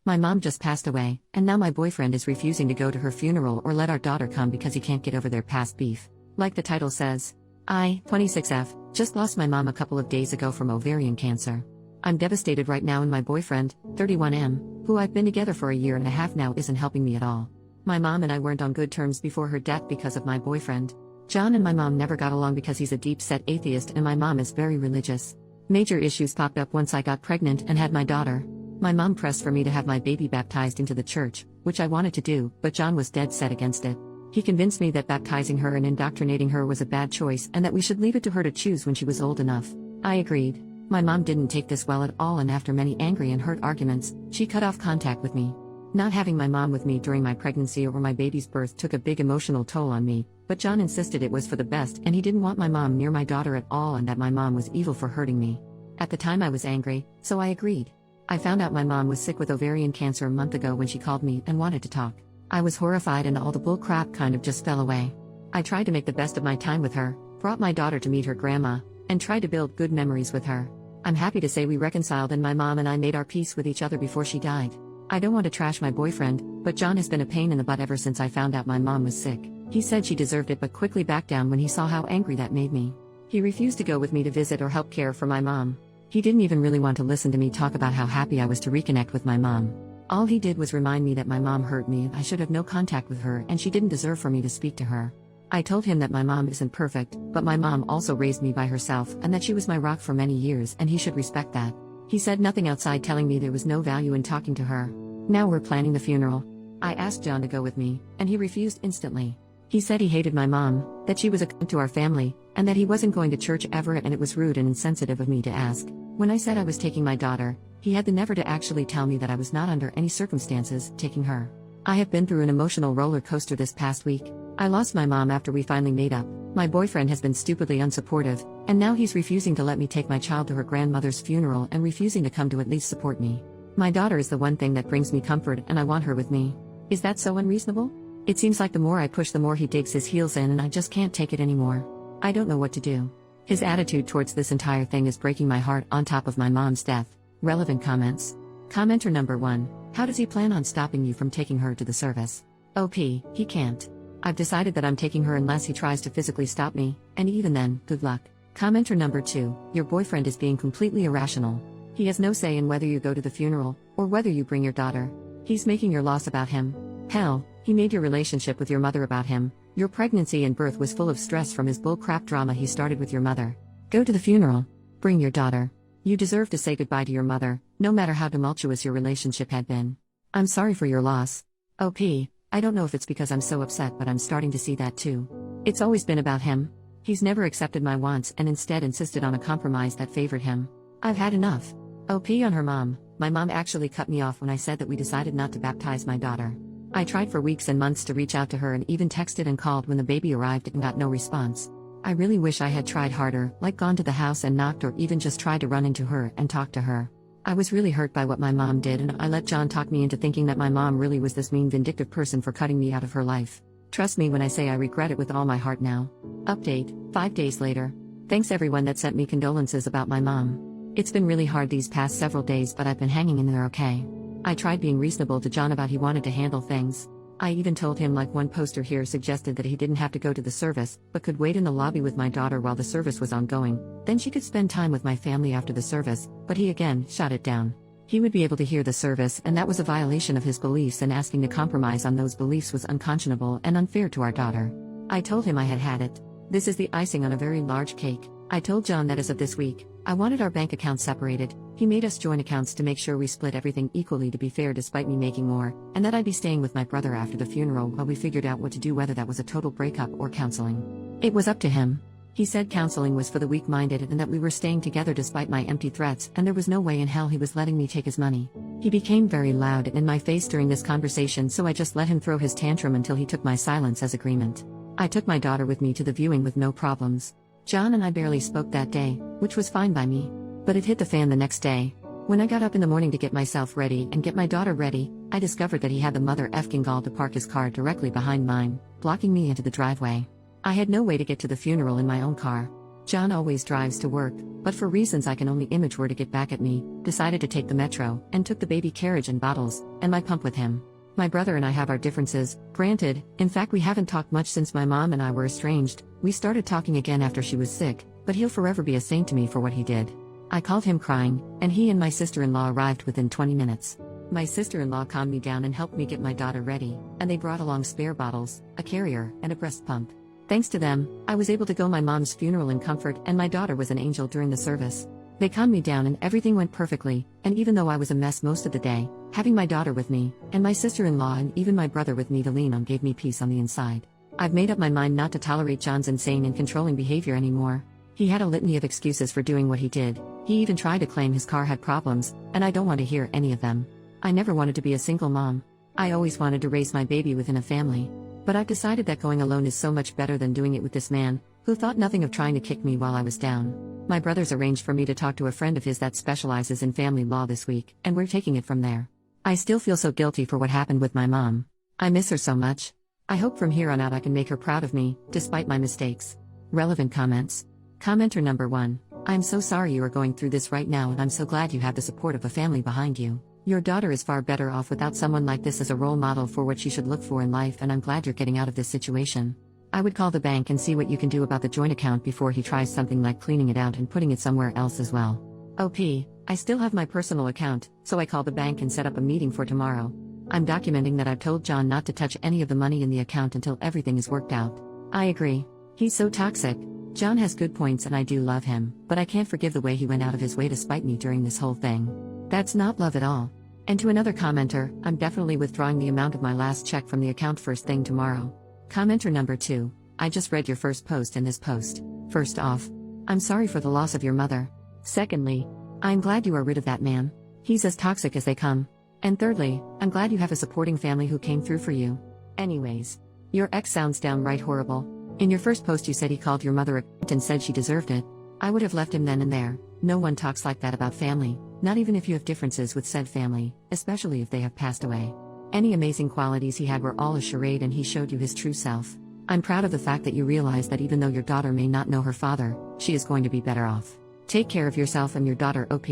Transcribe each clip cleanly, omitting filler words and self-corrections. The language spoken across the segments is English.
My mom just passed away, and now my boyfriend is refusing to go to her funeral or let our daughter come because he can't get over their past beef. Like the title says, I, 26F, just lost my mom a couple of days ago from ovarian cancer. I'm devastated right now, and my boyfriend, 31M, who I've been together for a year and a half now, isn't helping me at all. My mom and I weren't on good terms before her death because of my boyfriend. John and my mom never got along because he's a deep-set atheist and my mom is very religious. Major issues popped up once I got pregnant and had my daughter. My mom pressed for me to have my baby baptized into the church, which I wanted to do, but John was dead set against it. He convinced me that baptizing her and indoctrinating her was a bad choice and that we should leave it to her to choose when she was old enough. I agreed. My mom didn't take this well at all, and after many angry and hurt arguments, she cut off contact with me. Not having my mom with me during my pregnancy or my baby's birth took a big emotional toll on me, but John insisted it was for the best and he didn't want my mom near my daughter at all and that my mom was evil for hurting me. At the time I was angry, so I agreed. I found out my mom was sick with ovarian cancer a month ago when she called me and wanted to talk. I was horrified and all the bull crap kind of just fell away. I tried to make the best of my time with her, brought my daughter to meet her grandma, and tried to build good memories with her. I'm happy to say we reconciled and my mom and I made our peace with each other before she died. I don't want to trash my boyfriend, but John has been a pain in the butt ever since I found out my mom was sick. He said she deserved it but quickly backed down when he saw how angry that made me. He refused to go with me to visit or help care for my mom. He didn't even really want to listen to me talk about how happy I was to reconnect with my mom. All he did was remind me that my mom hurt me and I should have no contact with her and she didn't deserve for me to speak to her. I told him that my mom isn't perfect, but my mom also raised me by herself and that she was my rock for many years and he should respect that. He said nothing outside telling me there was no value in talking to her. Now we're planning the funeral. I asked John to go with me, and he refused instantly. He said he hated my mom, that she was a cunt to our family, and that he wasn't going to church ever and it was rude and insensitive of me to ask. When I said I was taking my daughter, he had the nerve to actually tell me that I was not under any circumstances taking her. I have been through an emotional roller coaster this past week. I lost my mom after we finally made up. My boyfriend has been stupidly unsupportive, and now he's refusing to let me take my child to her grandmother's funeral and refusing to come to at least support me. My daughter is the one thing that brings me comfort and I want her with me. Is that so unreasonable? It seems like the more I push the more he digs his heels in and I just can't take it anymore. I don't know what to do. His attitude towards this entire thing is breaking my heart on top of my mom's death. Relevant comments. Commenter number 1. How does he plan on stopping you from taking her to the service? OP, he can't. I've decided that I'm taking her unless he tries to physically stop me, and even then, good luck. Commenter number 2. Your boyfriend is being completely irrational. He has no say in whether you go to the funeral, or whether you bring your daughter. He's making your loss about him. Hell, he made your relationship with your mother about him. Your pregnancy and birth was full of stress from his bullcrap drama he started with your mother. Go to the funeral. Bring your daughter. You deserve to say goodbye to your mother, no matter how tumultuous your relationship had been. I'm sorry for your loss. OP, I don't know if it's because I'm so upset, but I'm starting to see that too. It's always been about him. He's never accepted my wants and instead insisted on a compromise that favored him. I've had enough. OP on her mom. My mom actually cut me off when I said that we decided not to baptize my daughter. I tried for weeks and months to reach out to her and even texted and called when the baby arrived and got no response. I really wish I had tried harder, like gone to the house and knocked or even just tried to run into her and talk to her. I was really hurt by what my mom did and I let John talk me into thinking that my mom really was this mean, vindictive person for cutting me out of her life. Trust me when I say I regret it with all my heart now. Update, 5 days later. Thanks everyone that sent me condolences about my mom. It's been really hard these past several days, but I've been hanging in there okay. I tried being reasonable to John about he wanted to handle things. I even told him, like one poster here suggested, that he didn't have to go to the service, but could wait in the lobby with my daughter while the service was ongoing, then she could spend time with my family after the service, but he again shot it down. He would be able to hear the service and that was a violation of his beliefs, and asking to compromise on those beliefs was unconscionable and unfair to our daughter. I told him I had had it. This is the icing on a very large cake. I told John that as of this week, I wanted our bank accounts separated. He made us join accounts to make sure we split everything equally to be fair despite me making more, and that I'd be staying with my brother after the funeral while we figured out what to do, whether that was a total breakup or counseling. It was up to him. He said counseling was for the weak-minded and that we were staying together despite my empty threats, and there was no way in hell he was letting me take his money. He became very loud and in my face during this conversation, so I just let him throw his tantrum until he took my silence as agreement. I took my daughter with me to the viewing with no problems. John and I barely spoke that day, which was fine by me. But it hit the fan the next day. When I got up in the morning to get myself ready and get my daughter ready, I discovered that he had the mother effing gall to park his car directly behind mine, blocking me into the driveway. I had no way to get to the funeral in my own car. John always drives to work, but for reasons I can only image were to get back at me, decided to take the metro, and took the baby carriage and bottles, and my pump with him. My brother and I have our differences, granted, in fact we haven't talked much since my mom and I were estranged. We started talking again after she was sick, but he'll forever be a saint to me for what he did. I called him crying, and he and my sister-in-law arrived within 20 minutes. My sister-in-law calmed me down and helped me get my daughter ready, and they brought along spare bottles, a carrier, and a breast pump. Thanks to them, I was able to go my mom's funeral in comfort, and my daughter was an angel during the service. They calmed me down and everything went perfectly, and even though I was a mess most of the day, having my daughter with me, and my sister-in-law and even my brother with me to lean on gave me peace on the inside. I've made up my mind not to tolerate John's insane and controlling behavior anymore. He had a litany of excuses for doing what he did. He even tried to claim his car had problems, and I don't want to hear any of them. I never wanted to be a single mom. I always wanted to raise my baby within a family. But I've decided that going alone is so much better than doing it with this man, who thought nothing of trying to kick me while I was down. My brother's arranged for me to talk to a friend of his that specializes in family law this week, and we're taking it from there. I still feel so guilty for what happened with my mom. I miss her so much. I hope from here on out I can make her proud of me, despite my mistakes. Relevant comments. Commenter number 1. I'm so sorry you are going through this right now, and I'm so glad you have the support of a family behind you. Your daughter is far better off without someone like this as a role model for what she should look for in life, and I'm glad you're getting out of this situation. I would call the bank and see what you can do about the joint account before he tries something like cleaning it out and putting it somewhere else as well. OP, I still have my personal account, so I called the bank and set up a meeting for tomorrow. I'm documenting that I've told John not to touch any of the money in the account until everything is worked out. I agree. He's so toxic. John has good points and I do love him, but I can't forgive the way he went out of his way to spite me during this whole thing. That's not love at all. And to another commenter, I'm definitely withdrawing the amount of my last check from the account first thing tomorrow. Commenter number 2, I just read your first post in this post. First off, I'm sorry for the loss of your mother. Secondly, I'm glad you are rid of that man. He's as toxic as they come. And thirdly, I'm glad you have a supporting family who came through for you. Anyways, your ex sounds downright horrible. In your first post you said he called your mother a cunt and said she deserved it. I would have left him then and there. No one talks like that about family, not even if you have differences with said family, especially if they have passed away. Any amazing qualities he had were all a charade and he showed you his true self. I'm proud of the fact that you realize that even though your daughter may not know her father, she is going to be better off. Take care of yourself and your daughter, OP.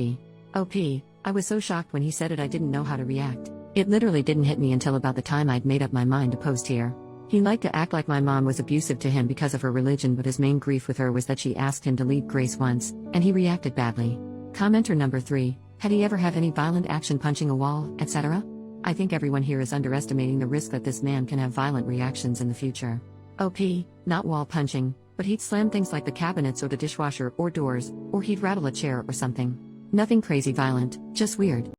OP, I was so shocked when he said it I didn't know how to react. It literally didn't hit me until about the time I'd made up my mind to post here. He liked to act like my mom was abusive to him because of her religion, but his main grief with her was that she asked him to leave Grace once, and he reacted badly. Commenter number 3, had he ever had any violent action, punching a wall, etc.? I think everyone here is underestimating the risk that this man can have violent reactions in the future. OP, not wall punching, but he'd slam things like the cabinets or the dishwasher or doors, or he'd rattle a chair or something. Nothing crazy violent, just weird.